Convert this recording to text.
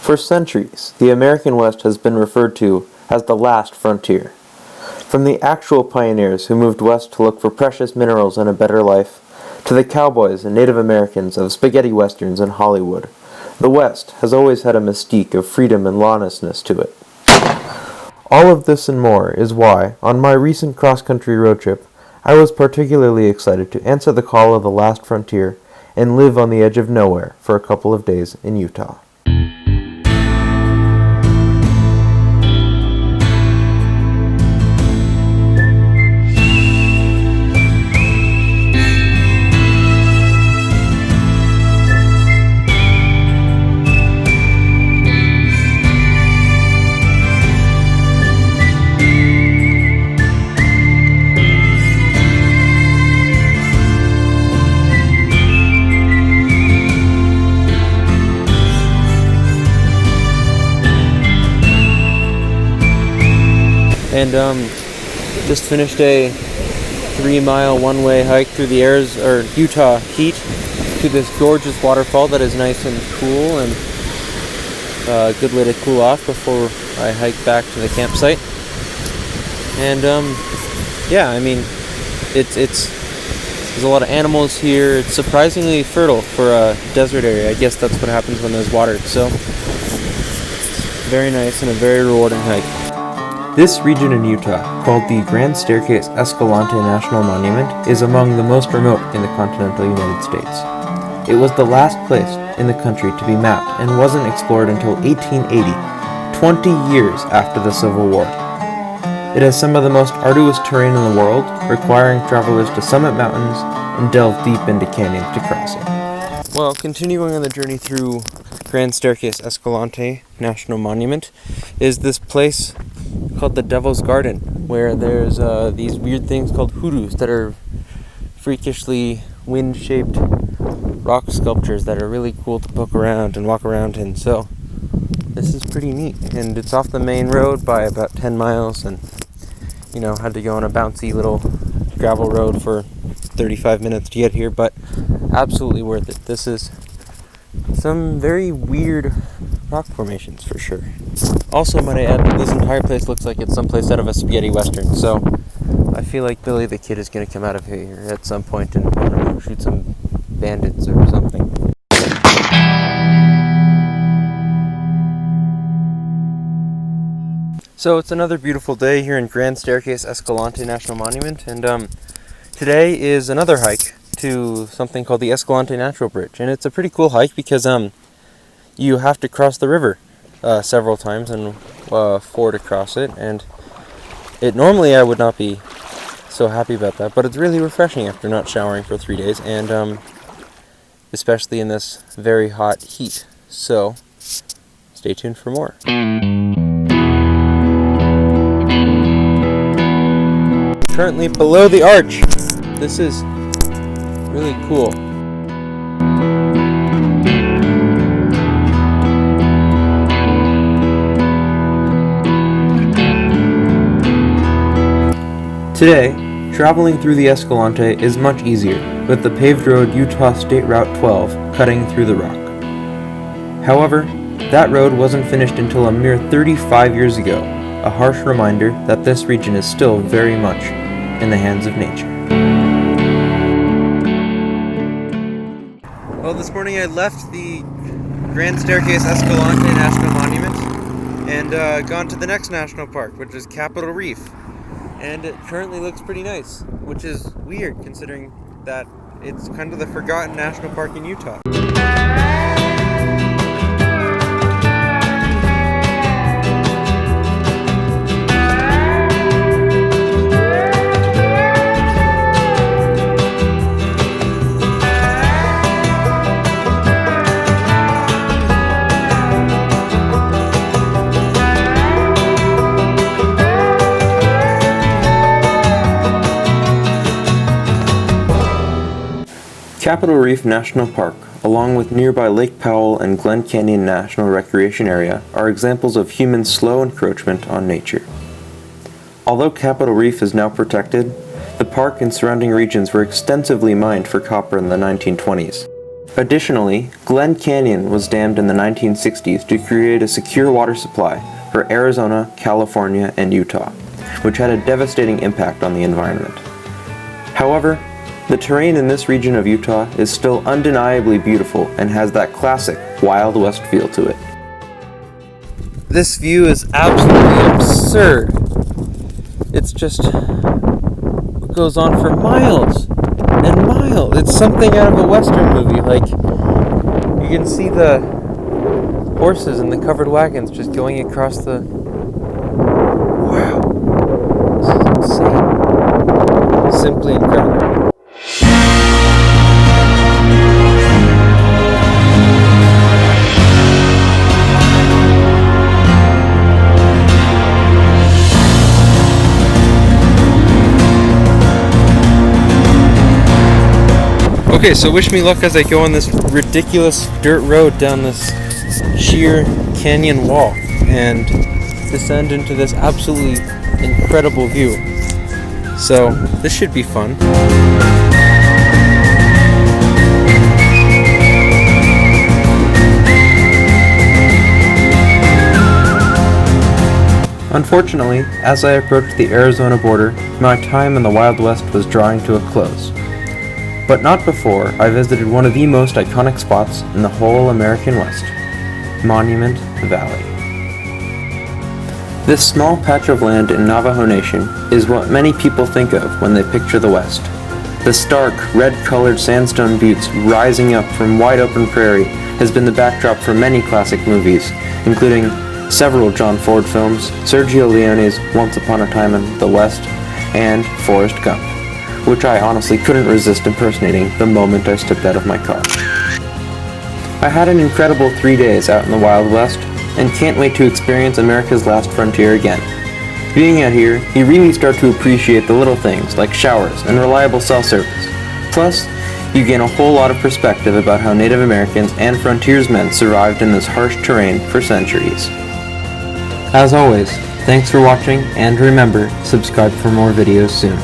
For centuries, the American West has been referred to as the last frontier. From the actual pioneers who moved west to look for precious minerals and a better life, to the cowboys and Native Americans of spaghetti westerns and Hollywood, the West has always had a mystique of freedom and lawlessness to it. All of this and more is why, on my recent cross-country road trip, I was particularly excited to answer the call of the last frontier and live on the edge of nowhere for a couple of days in Utah. And just finished a 3-mile one-way hike through the Utah heat to this gorgeous waterfall that is nice and cool and a good way to cool off before I hike back to the campsite. And yeah, I mean, there's a lot of animals here. It's surprisingly fertile for a desert area. I guess that's what happens when there's water. So very nice and a very rewarding hike. This region in Utah, called the StaircaseEscalante National Monument, is among the most remote in the continental United States. It was the last place in the country to be mapped and wasn't explored until 1880, 20 years after the Civil War. It has some of the most arduous terrain in the world, requiring travelers to summit mountains and delve deep into canyons to cross it. Well, continuing on the journey through Grand Staircase Escalante National Monument is this place called the Devil's Garden, where there's these weird things called hoodoos that are freakishly wind-shaped rock sculptures that are really cool to poke around and walk around in. So this is pretty neat, and it's off the main road by about 10 miles, and had to go on a bouncy little gravel road for 35 minutes to get here, but absolutely worth it. This is some very weird rock formations for sure. Also, might I add, this entire place looks like it's someplace out of a spaghetti western, so I feel like Billy the Kid is going to come out of here at some point and, I don't know, shoot some bandits or something. So it's another beautiful day here in Grand Staircase Escalante National Monument, and today is another hike to something called the Escalante Natural Bridge, and it's a pretty cool hike because you have to cross the river several times and ford across it, and normally I would not be so happy about that, but it's really refreshing after not showering for 3 days, and especially in this very hot heat. So stay tuned for more. Currently below the arch. This is really cool. Today, traveling through the Escalante is much easier, with the paved road Utah State Route 12 cutting through the rock. However, that road wasn't finished until a mere 35 years ago, a harsh reminder that this region is still very much in the hands of nature. Well, this morning I left the Grand Staircase Escalante National Monument and gone to the next national park, which is Capitol Reef. And it currently looks pretty nice, which is weird considering that it's kind of the forgotten national park in Utah. Capitol Reef National Park, along with nearby Lake Powell and Glen Canyon National Recreation Area, are examples of human slow encroachment on nature. Although Capitol Reef is now protected, the park and surrounding regions were extensively mined for copper in the 1920s. Additionally, Glen Canyon was dammed in the 1960s to create a secure water supply for Arizona, California, and Utah, which had a devastating impact on the environment. However, the terrain in this region of Utah is still undeniably beautiful and has that classic Wild West feel to it. This view is absolutely absurd. It's just, it goes on for miles and miles. It's something out of a Western movie. Like, you can see the horses and the covered wagons just going across the... Wow. This is insane. Simply incredible. Okay, so wish me luck as I go on this ridiculous dirt road down this sheer canyon wall and descend into this absolutely incredible view. So, this should be fun. Unfortunately, as I approached the Arizona border, my time in the Wild West was drawing to a close. But not before I visited one of the most iconic spots in the whole American West, Monument Valley. This small patch of land in Navajo Nation is what many people think of when they picture the West. The stark, red-colored sandstone buttes rising up from wide-open prairie has been the backdrop for many classic movies, including several John Ford films, Sergio Leone's Once Upon a Time in the West, and Forrest Gump, which I honestly couldn't resist impersonating the moment I stepped out of my car. I had an incredible 3 days out in the Wild West, and can't wait to experience America's last frontier again. Being out here, you really start to appreciate the little things like showers and reliable cell service. Plus, you gain a whole lot of perspective about how Native Americans and frontiersmen survived in this harsh terrain for centuries. As always, thanks for watching, and remember, subscribe for more videos soon.